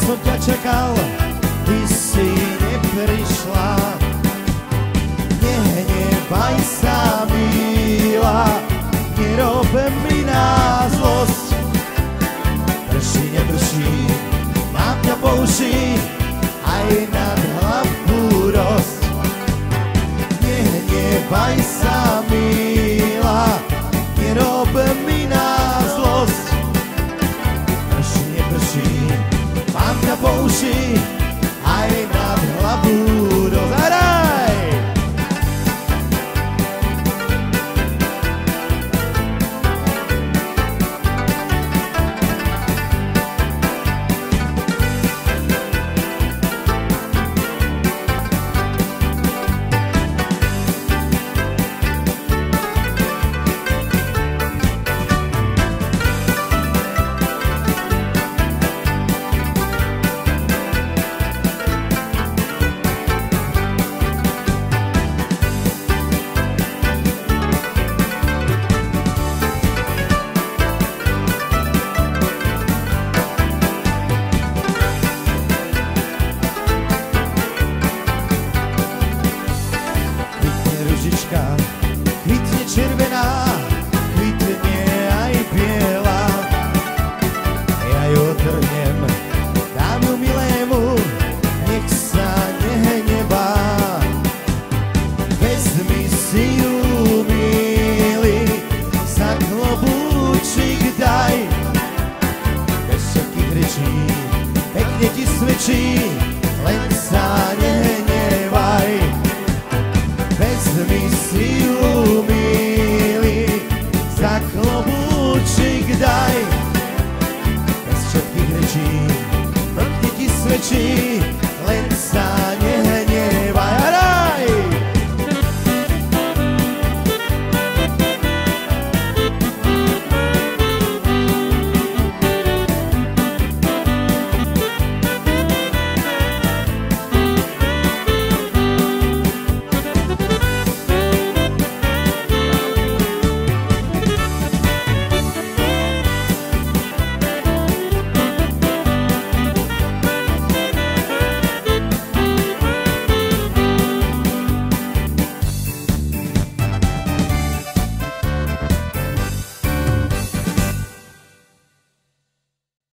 som ťa čakal, ty si neprišla. Nehnevaj sa, milá, nerob mi na zlosť. Prší, neprší, mám ťa po uši, aj nad hlavu dosť. Nehnevaj sa, milá, nerob mi na zlosť. Prší, neprší, mám ťa po uši, aj nad hlavu dosť. Zahraj! Kvitne červená, kvitne aj biela. Ja ju otrhnem, dám ju milému, nech sa nehnevá. Vezmi si ju, milý, za klobúčik daj. Bez všetkých rečí, pekne ti svedčí, len sa nehnevaj. Vezmi si ju, milý, za klobúčik daj. Bez všetkých rečí, pekne ti svedčí, len sa